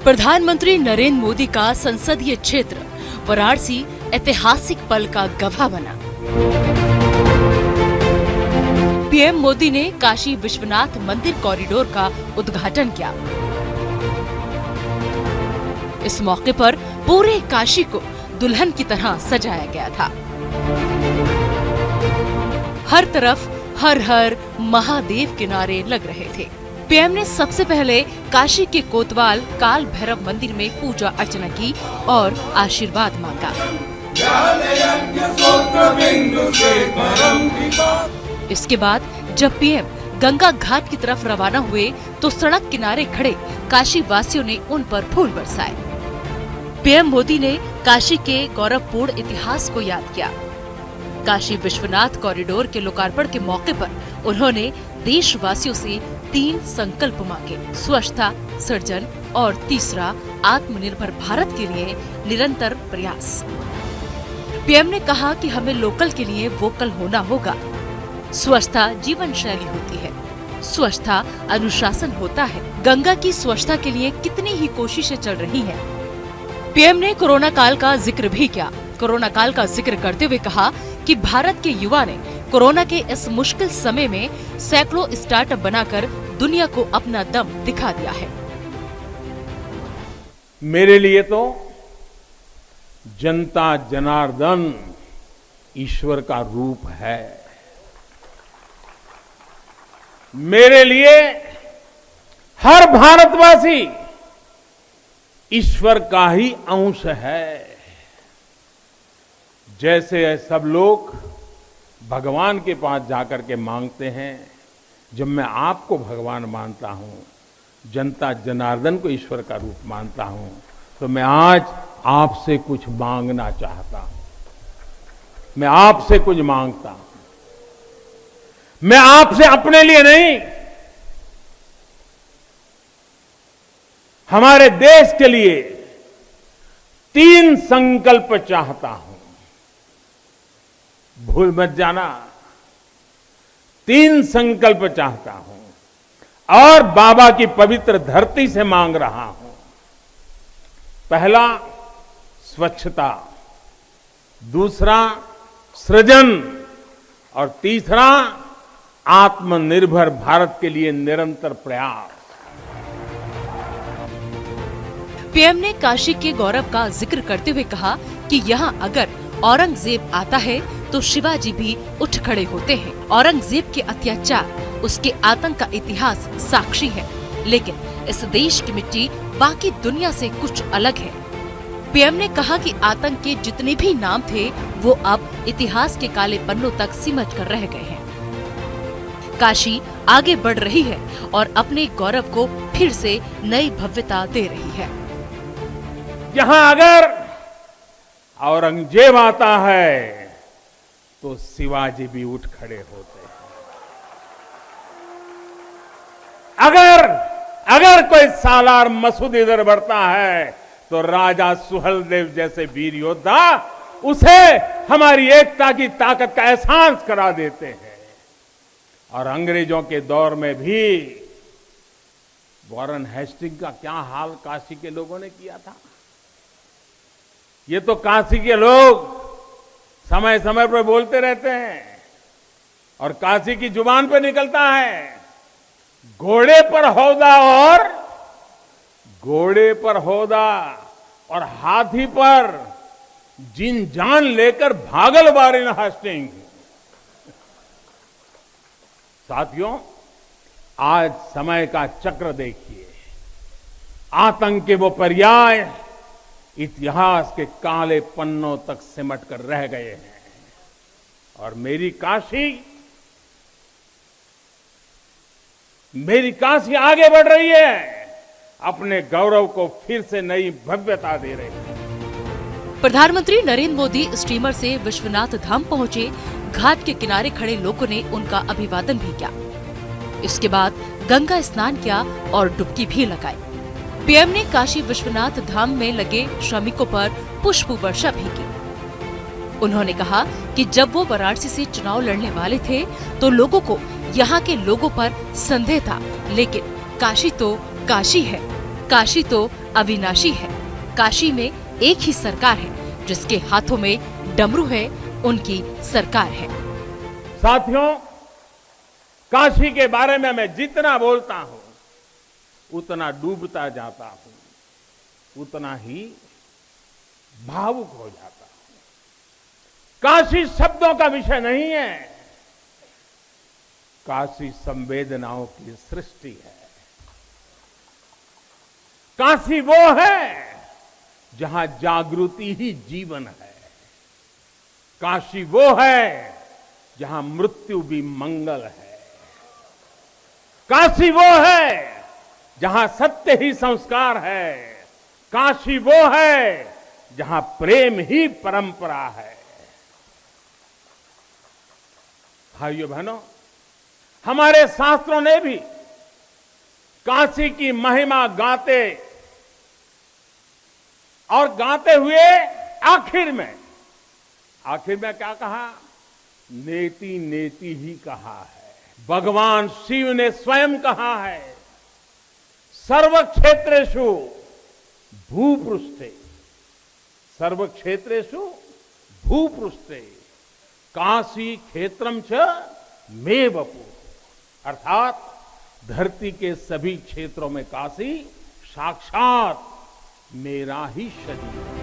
प्रधानमंत्री नरेंद्र मोदी का संसदीय क्षेत्र वाराणसी ऐतिहासिक पल का गवाह बना। पीएम मोदी ने काशी विश्वनाथ मंदिर कॉरिडोर का उद्घाटन किया। इस मौके पर पूरे काशी को दुल्हन की तरह सजाया गया था। हर तरफ हर हर महादेव के नारे लग रहे थे। पीएम ने सबसे पहले काशी के कोतवाल काल भैरव मंदिर में पूजा अर्चना की और आशीर्वाद मांगा। इसके बाद जब पीएम गंगा घाट की तरफ रवाना हुए तो सड़क किनारे खड़े काशी वासियों ने उन पर फूल बरसाए। पीएम मोदी ने काशी के गौरवपूर्ण इतिहास को याद किया। काशी विश्वनाथ कॉरिडोर के लोकार्पण के मौके पर उन्होंने देशवासियों से 3 संकल्प मांगे: स्वच्छता, सृजन और तीसरा आत्मनिर्भर भारत के लिए निरंतर प्रयास। पीएम ने कहा कि हमें लोकल के लिए वोकल होना होगा। स्वच्छता जीवन शैली होती है, स्वच्छता अनुशासन होता है। गंगा की स्वच्छता के लिए कितनी ही कोशिशें चल रही हैं। पीएम ने कोरोना काल का जिक्र भी किया। कोरोना काल का जिक्र करते हुए कहा कि भारत के युवा ने कोरोना के इस मुश्किल समय में सैकड़ों स्टार्टअप बनाकर दुनिया को अपना दम दिखा दिया है। मेरे लिए तो जनता जनार्दन ईश्वर का रूप है। मेरे लिए हर भारतवासी ईश्वर का ही अंश है। जैसे सब लोग भगवान के पास जाकर के मांगते हैं, जब मैं आपको भगवान मानता हूं, जनता जनार्दन को ईश्वर का रूप मानता हूं, तो मैं आज आपसे कुछ मांगना चाहता हूं। मैं आपसे कुछ मांगता हूं। मैं आपसे अपने लिए नहीं, हमारे देश के लिए 3 संकल्प चाहता हूं। भूल मत जाना, 3 संकल्प चाहता हूं और बाबा की पवित्र धरती से मांग रहा हूं। पहला स्वच्छता, दूसरा सृजन और तीसरा आत्मनिर्भर भारत के लिए निरंतर प्रयास। पीएम ने काशी के गौरव का जिक्र करते हुए कहा कि यहाँ अगर औरंगजेब आता है तो शिवाजी भी उठ खड़े होते हैं। औरंगजेब के अत्याचार, उसके आतंक का इतिहास साक्षी है, लेकिन इस देश की मिट्टी बाकी दुनिया से कुछ अलग है। पीएम ने कहा कि आतंक के जितने भी नाम थे वो अब इतिहास के काले पन्नों तक सिमट कर रह गए हैं। काशी आगे बढ़ रही है और अपने गौरव को फिर से नई भव्यता दे रही है। यहां अगर औरंगजेब आता है तो शिवाजी भी उठ खड़े होते हैं। अगर कोई सालार मसूद इधर बढ़ता है तो राजा सुहेलदेव जैसे वीर योद्धा उसे हमारी एकता की ताकत का एहसास करा देते हैं। और अंग्रेजों के दौर में भी वॉरेन हेस्टिंग का क्या हाल काशी के लोगों ने किया था। ये तो काशी के लोग समय समय पर बोलते रहते हैं और काशी की जुबान पर निकलता है, घोड़े पर हौदा और हाथी पर जिन जान लेकर भागल वॉरेन हेस्टिंग। साथियों, आज समय का चक्र देखिए। आतंक के वो पर्याय इतिहास के काले पन्नों तक सिमट कर रह गए हैं और मेरी काशी आगे बढ़ रही है, अपने गौरव को फिर से नई भव्यता दे रही है। प्रधानमंत्री नरेंद्र मोदी स्टीमर से विश्वनाथ धाम पहुंचे। घाट के किनारे खड़े लोगों ने उनका अभिवादन भी किया। इसके बाद गंगा स्नान किया और डुबकी भी लगाई। पीएम ने काशी विश्वनाथ धाम में लगे श्रमिकों पर पुष्प वर्षा भी की। उन्होंने कहा कि जब वो वाराणसी से चुनाव लड़ने वाले थे तो लोगों को यहाँ के लोगों पर संदेह था, लेकिन काशी तो काशी है, काशी तो अविनाशी है। काशी में एक ही सरकार है, जिसके हाथों में डमरू है, उनकी सरकार है। साथियों, काशी के बारे में मैं जितना बोलता हूं उतना डूबता जाता हूं, उतना ही भावुक हो जाता हूं। काशी शब्दों का विषय नहीं है, काशी संवेदनाओं की सृष्टि है। काशी वो है जहां जागृति ही जीवन है। काशी वो है जहां मृत्यु भी मंगल है। काशी वो है जहां सत्य ही संस्कार है। काशी वो है जहां प्रेम ही परंपरा है। भाइयों बहनों, हमारे शास्त्रों ने भी काशी की महिमा गाते और गाते हुए आखिर में क्या कहा? नेति नेति ही कहा है। भगवान शिव ने स्वयं कहा है, सर्व क्षेत्रेषु भूपृष्ठे, सर्व क्षेत्रेषु भूपृष्ठे काशी क्षेत्रम च मे वपु, अर्थात धरती के सभी क्षेत्रों में काशी साक्षात मेरा ही शरीर है।